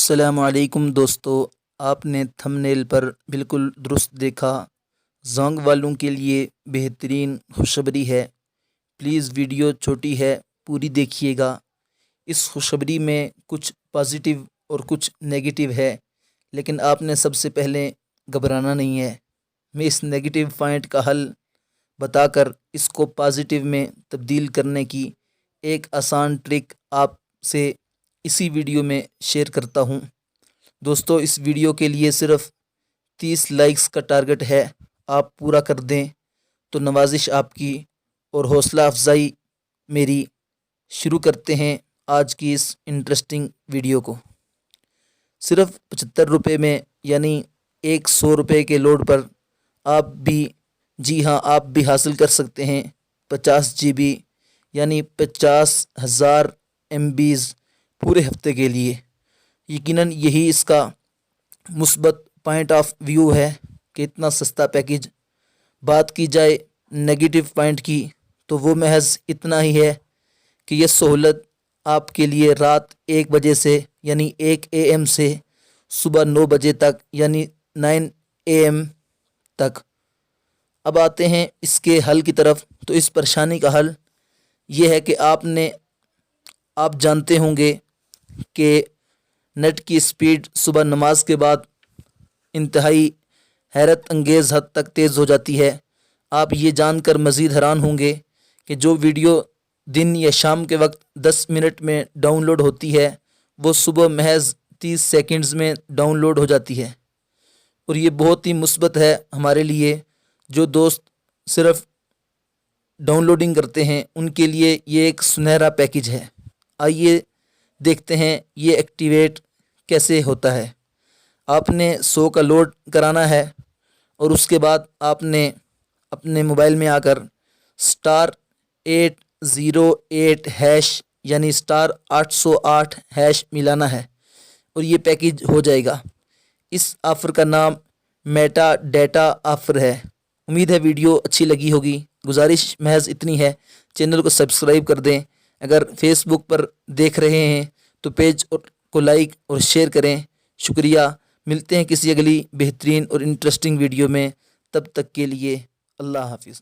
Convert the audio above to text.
السلام علیکم دوستو، آپ نے تھمبنیل پر بالکل درست دیکھا۔ زونگ والوں کے لیے بہترین خوشخبری ہے۔ پلیز ویڈیو چھوٹی ہے، پوری دیکھیے گا۔ اس خوشخبری میں کچھ پازیٹیو اور کچھ نیگیٹیو ہے، لیکن آپ نے سب سے پہلے گھبرانا نہیں ہے۔ میں اس نیگیٹیو پوائنٹ کا حل بتا کر اس کو پازیٹیو میں تبدیل کرنے کی ایک آسان ٹرک آپ سے اسی ویڈیو میں شیئر کرتا ہوں۔ دوستو، اس ویڈیو کے لیے صرف 30 لائکس کا ٹارگٹ ہے، آپ پورا کر دیں تو نوازش آپ کی اور حوصلہ افزائی میری۔ شروع کرتے ہیں آج کی اس انٹرسٹنگ ویڈیو کو۔ صرف 75 روپے میں، یعنی 100 روپے کے لوڈ پر آپ بھی، جی ہاں، آپ بھی حاصل کر سکتے ہیں 50 GB، یعنی 50,000 MBs پورے ہفتے کے لیے۔ یقیناً یہی اس کا مثبت پوائنٹ آف ویو ہے کہ اتنا سستا پیکیج۔ بات کی جائے نیگیٹو پوائنٹ کی تو وہ محض اتنا ہی ہے کہ یہ سہولت آپ کے لیے رات 1 بجے سے، یعنی 1 AM سے صبح 9 بجے تک، یعنی 9 AM تک۔ اب آتے ہیں اس کے حل کی طرف۔ تو اس پریشانی کا حل یہ ہے کہ آپ جانتے ہوں گے کہ نیٹ کی سپیڈ صبح نماز کے بعد انتہائی حیرت انگیز حد تک تیز ہو جاتی ہے۔ آپ یہ جان کر مزید حیران ہوں گے کہ جو ویڈیو دن یا شام کے وقت 10 منٹ میں ڈاؤن لوڈ ہوتی ہے، وہ صبح محض 30 سیکنڈز میں ڈاؤن لوڈ ہو جاتی ہے۔ اور یہ بہت ہی مثبت ہے ہمارے لیے۔ جو دوست صرف ڈاؤن لوڈنگ کرتے ہیں ان کے لیے یہ ایک سنہرا پیکیج ہے۔ آئیے دیکھتے ہیں یہ ایکٹیویٹ کیسے ہوتا ہے۔ آپ نے 100 کا لوڈ کرانا ہے اور اس کے بعد آپ نے اپنے موبائل میں آ کر *808#، یعنی *808# ملانا ہے اور یہ پیکیج ہو جائے گا۔ اس آفر کا نام میٹا ڈیٹا آفر ہے۔ امید ہے ویڈیو اچھی لگی ہوگی۔ گزارش محض اتنی ہے، چینل کو سبسکرائب کر دیں۔ اگر فیس بک پر دیکھ رہے ہیں تو پیج کو لائک اور شیئر کریں۔ شکریہ۔ ملتے ہیں کسی اگلی بہترین اور انٹرسٹنگ ویڈیو میں، تب تک کے لیے اللہ حافظ۔